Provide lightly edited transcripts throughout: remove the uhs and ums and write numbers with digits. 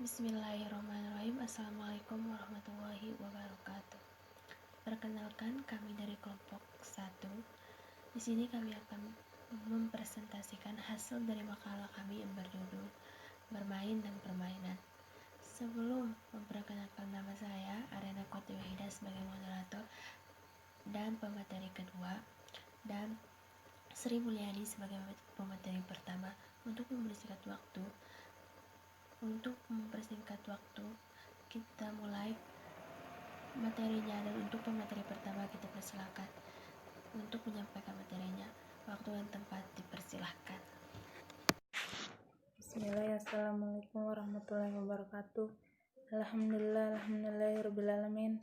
Bismillahirrahmanirrahim. Assalamualaikum warahmatullahi wabarakatuh. Perkenalkan, kami dari kelompok 1. Di sini kami akan mempresentasikan hasil dari makalah kami yang berjudul Bermain dan Permainan. Sebelum memperkenalkan, nama saya Arena Koti Wahida sebagai moderator dan pemateri kedua, dan Sri Mulyani sebagai pemateri pertama. Untuk mempersingkat waktu, kita mulai materinya, dan untuk pemateri pertama kita persilahkan untuk menyampaikan materinya. Waktu dan tempat dipersilahkan. Bismillahirrahmanirrahim. Assalamualaikum warahmatullahi wabarakatuh. Alhamdulillahirrabbilalamin.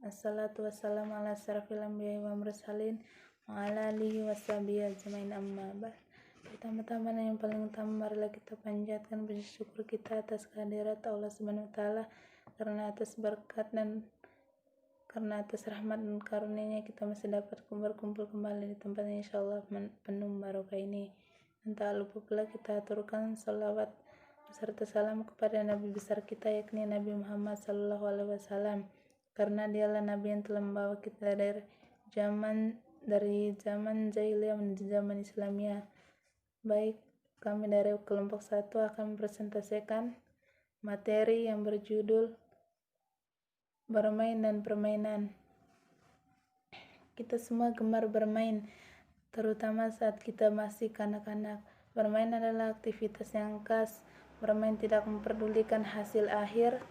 Assalatu wassalamu ala asyrafil anbiya'i wa mursalin wa ala alihi washabihi ajmain, amma ba'd. Pertama-tama yang paling utama, marilah kita panjatkan puji syukur kita atas kehadirat Allah Subhanahu wa taala, karena atas berkat dan karena atas rahmat dan karunia-Nya kita masih dapat berkumpul kembali di tempat yang insyaallah penuh barokah ini. Dan tak lupa pula kita aturkan salawat beserta salam kepada Nabi besar kita, yakni Nabi Muhammad SAW, karena dialah Nabi yang telah membawa kita dari zaman jahiliyah menuju zaman Islamiyah. Baik, kami dari kelompok 1 akan mempresentasikan materi yang berjudul Bermain dan Permainan. Kita semua gemar bermain, terutama saat kita masih kanak-kanak. Bermain adalah aktivitas yang khas. Bermain tidak memperdulikan hasil akhir,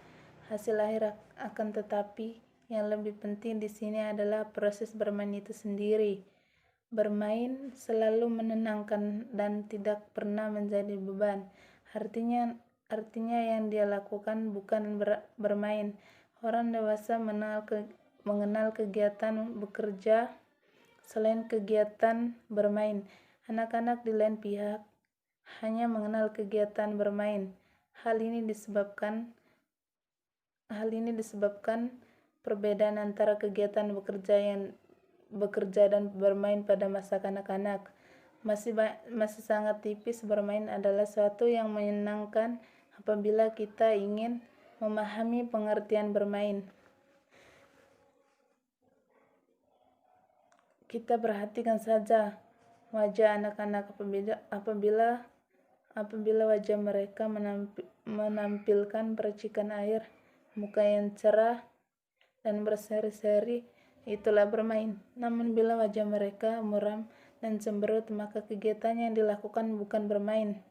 akan tetapi yang lebih penting di sini adalah proses bermain itu sendiri. Bermain selalu menenangkan dan tidak pernah menjadi beban. Artinya yang dia lakukan bukan bermain. Orang dewasa mengenal kegiatan bekerja selain kegiatan bermain. Anak-anak di lain pihak hanya mengenal kegiatan bermain. Hal ini disebabkan perbedaan antara kegiatan bekerja dan bermain pada masa kanak-kanak. Masih sangat tipis. Bermain adalah suatu yang menyenangkan apabila kita ingin memahami pengertian bermain. Kita perhatikan saja wajah anak-anak apabila wajah mereka menampilkan percikan air, muka yang cerah dan berseri-seri, itulah bermain. Namun bila wajah mereka muram dan cemberut, maka kegiatan yang dilakukan bukan bermain.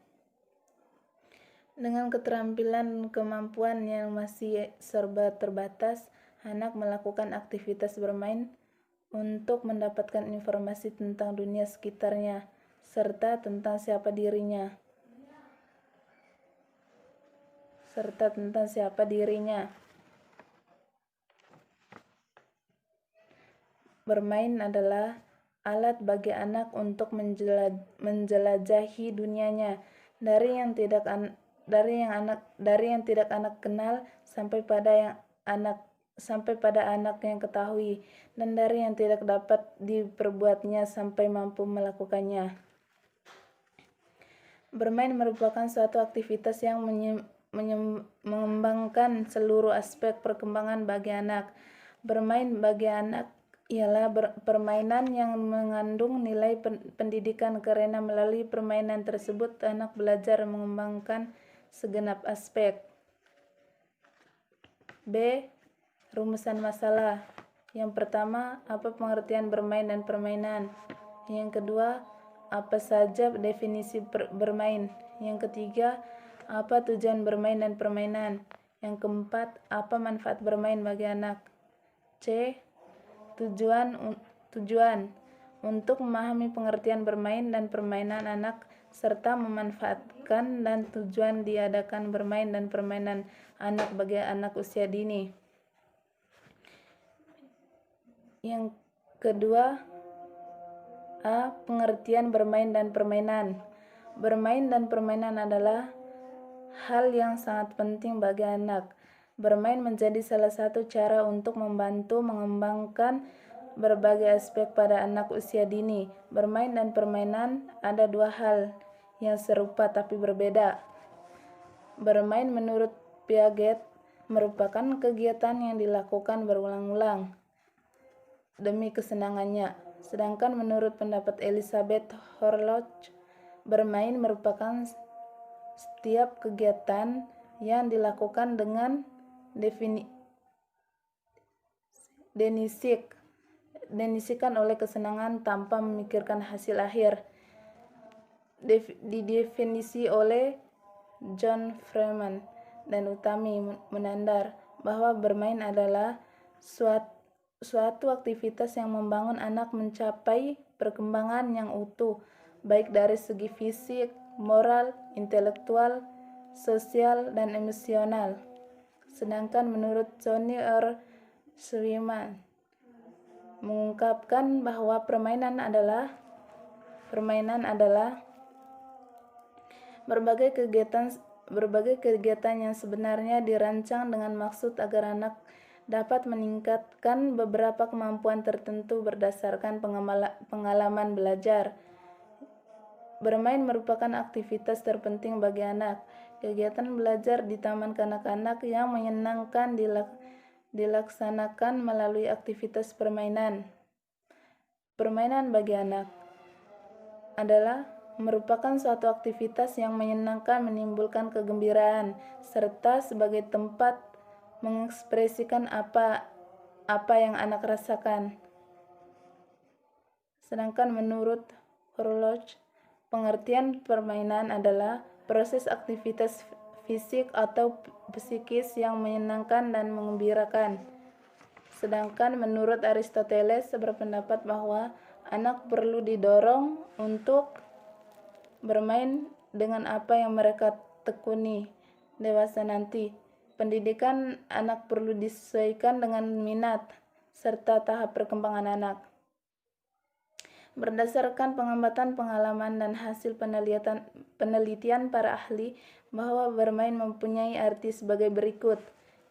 Dengan keterampilan dan kemampuan yang masih serba terbatas, anak melakukan aktivitas bermain untuk mendapatkan informasi tentang dunia sekitarnya serta tentang siapa dirinya. Bermain adalah alat bagi anak untuk menjelajahi dunianya, dari yang tidak anak kenal sampai pada anak yang ketahui, dan dari yang tidak dapat diperbuatnya sampai mampu melakukannya. Bermain merupakan suatu aktivitas yang mengembangkan seluruh aspek perkembangan bagi anak. Bermain bagi anak ialah permainan yang mengandung nilai pendidikan, karena melalui permainan tersebut anak belajar mengembangkan segenap aspek. B. Rumusan masalah. Yang pertama, apa pengertian bermain dan permainan? Yang kedua, apa saja definisi bermain? Yang ketiga, apa tujuan bermain dan permainan? Yang keempat, apa manfaat bermain bagi anak? C. Tujuan. Untuk memahami pengertian bermain dan permainan anak serta memanfaatkan dan tujuan diadakan bermain dan permainan anak bagi anak usia dini. Yang kedua, A. Pengertian bermain dan permainan. Bermain dan permainan adalah hal yang sangat penting bagi anak. Bermain menjadi salah satu cara untuk membantu mengembangkan berbagai aspek pada anak usia dini. Bermain dan permainan ada dua hal yang serupa tapi berbeda. Bermain menurut Piaget merupakan kegiatan yang dilakukan berulang-ulang demi kesenangannya. Sedangkan menurut pendapat Elizabeth Horlock, bermain merupakan setiap kegiatan yang dilakukan dengan definisikan oleh kesenangan tanpa memikirkan hasil akhir. Didefinisi oleh John Freeman dan Utami Munandar bahwa bermain adalah suatu aktivitas yang membangun anak mencapai perkembangan yang utuh, baik dari segi fisik, moral, intelektual, sosial, dan emosional. Sedangkan menurut Johnny R. Swiman mengungkapkan bahwa permainan adalah berbagai kegiatan yang sebenarnya dirancang dengan maksud agar anak dapat meningkatkan beberapa kemampuan tertentu berdasarkan pengalaman belajar. Bermain merupakan aktivitas terpenting bagi anak. Kegiatan belajar di taman kanak-kanak yang menyenangkan dilaksanakan melalui aktivitas permainan. Permainan bagi anak adalah merupakan suatu aktivitas yang menyenangkan, menimbulkan kegembiraan, serta sebagai tempat mengekspresikan apa yang anak rasakan. Sedangkan menurut Horlock, pengertian permainan adalah proses aktivitas fisik atau psikis yang menyenangkan dan mengembirakan. Sedangkan menurut Aristoteles berpendapat bahwa anak perlu didorong untuk bermain dengan apa yang mereka tekuni dewasa nanti. Pendidikan anak perlu disesuaikan dengan minat serta tahap perkembangan anak. Berdasarkan pengamatan pengalaman dan hasil penelitian para ahli, bahwa bermain mempunyai arti sebagai berikut.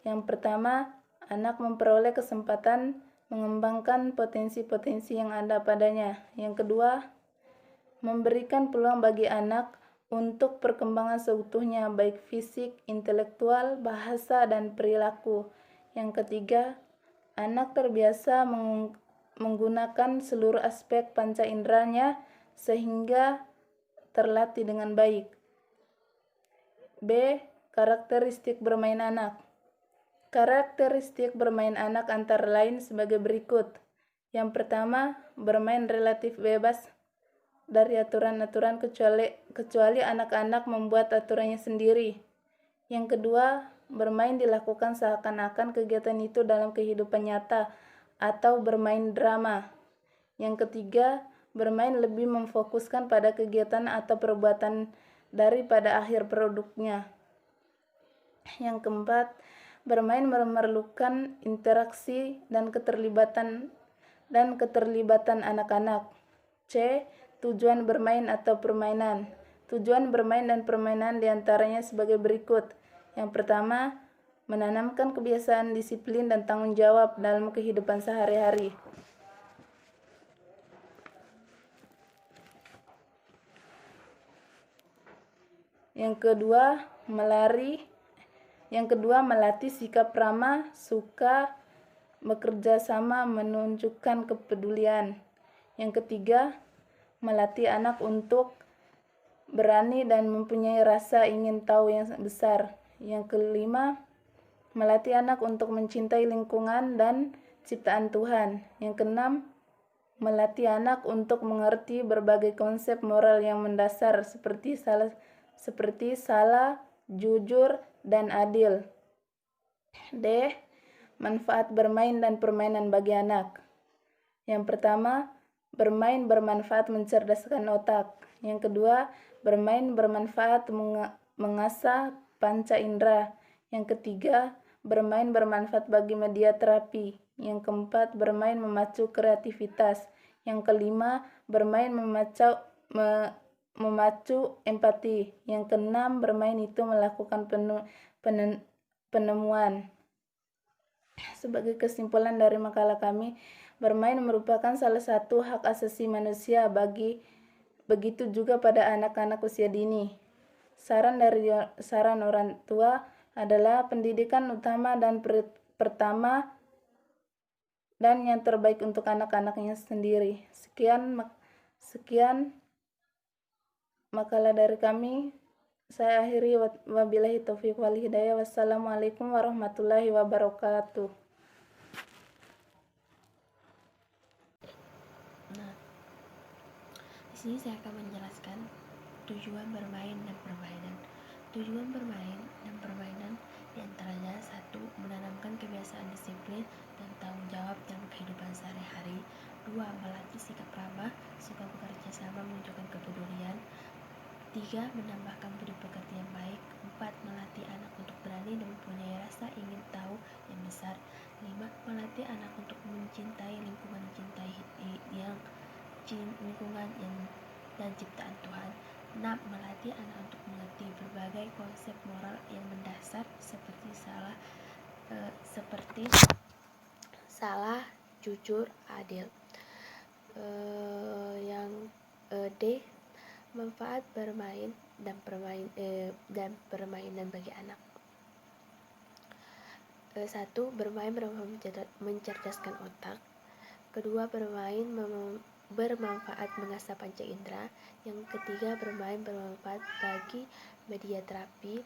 Yang pertama, anak memperoleh kesempatan mengembangkan potensi-potensi yang ada padanya. Yang kedua, memberikan peluang bagi anak untuk perkembangan seutuhnya, baik fisik, intelektual, bahasa, dan perilaku. Yang ketiga, anak terbiasa menggunakan seluruh aspek panca inderanya sehingga terlatih dengan baik. B. Karakteristik bermain anak. Karakteristik bermain anak antara lain sebagai berikut. Yang pertama, bermain relatif bebas dari aturan-aturan kecuali anak-anak membuat aturannya sendiri. Yang kedua, bermain dilakukan seakan-akan kegiatan itu dalam kehidupan nyata atau bermain drama. Yang ketiga, bermain lebih memfokuskan pada kegiatan atau perbuatan daripada akhir produknya. Yang keempat, bermain memerlukan interaksi dan keterlibatan anak-anak. C. Tujuan bermain atau permainan. Tujuan bermain dan permainan diantaranya sebagai berikut. Yang pertama, menanamkan kebiasaan disiplin dan tanggung jawab dalam kehidupan sehari-hari. Yang kedua, melatih sikap ramah, suka, bekerja sama, menunjukkan kepedulian. Yang ketiga, melatih anak untuk berani dan mempunyai rasa ingin tahu yang besar. Yang kelima, melatih anak untuk mencintai lingkungan dan ciptaan Tuhan. Yang keenam, melatih anak untuk mengerti berbagai konsep moral yang mendasar seperti salah, jujur, dan adil. D. Manfaat bermain dan permainan bagi anak. Yang pertama, bermain bermanfaat mencerdaskan otak. Yang kedua, bermain bermanfaat mengasah panca indera. Yang ketiga, bermain bermanfaat bagi media terapi. Yang keempat, bermain memacu kreativitas. Yang kelima, bermain memacu empati. Yang keenam, bermain itu melakukan penemuan. Sebagai kesimpulan dari makalah kami, bermain merupakan salah satu hak asasi manusia, begitu juga pada anak-anak usia dini. Saran orang tua adalah pendidikan utama dan pertama dan yang terbaik untuk anak-anaknya sendiri. Sekian makalah dari kami. Saya akhiri, wabillahi taufiq wal hidayah. Wassalamualaikum warahmatullahi wabarakatuh. Nah, di sini saya akan menjelaskan tujuan bermain dan permainan. Tujuan bermain dan permainan diantaranya: 1. Menanamkan kebiasaan disiplin dan tanggung jawab dalam kehidupan sehari-hari. 2. Melatih sikap ramah, suka bekerja sama, menunjukkan kepedulian. 3. Menambahkan budi pekerti yang baik. 4. Melatih anak untuk berani dan mempunyai rasa ingin tahu yang besar. 5. Melatih anak untuk mencintai lingkungan dan ciptaan Tuhan. 6. Melatih anak untuk mengerti berbagai konsep moral yang mendasar seperti salah, jujur, adil. D. Manfaat bermain dan permainan bagi anak. 1. Bermain mencerdaskan otak. Kedua, bermain bermanfaat mengasah panca indera. Yang ketiga, bermain bermanfaat bagi media terapi.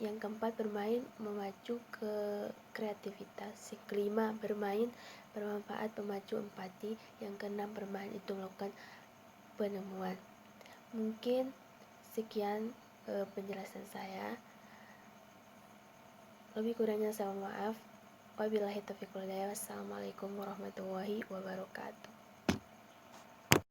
Yang keempat, bermain memacu ke kreativitas. Yang kelima, bermain bermanfaat memacu empati. Yang keenam, bermain itu melakukan penemuan. Mungkin sekian penjelasan saya. Lebih kurangnya saya mohon maaf. Wabillahi taufiq wal hidayah. Wassalamualaikum warahmatullahi wabarakatuh.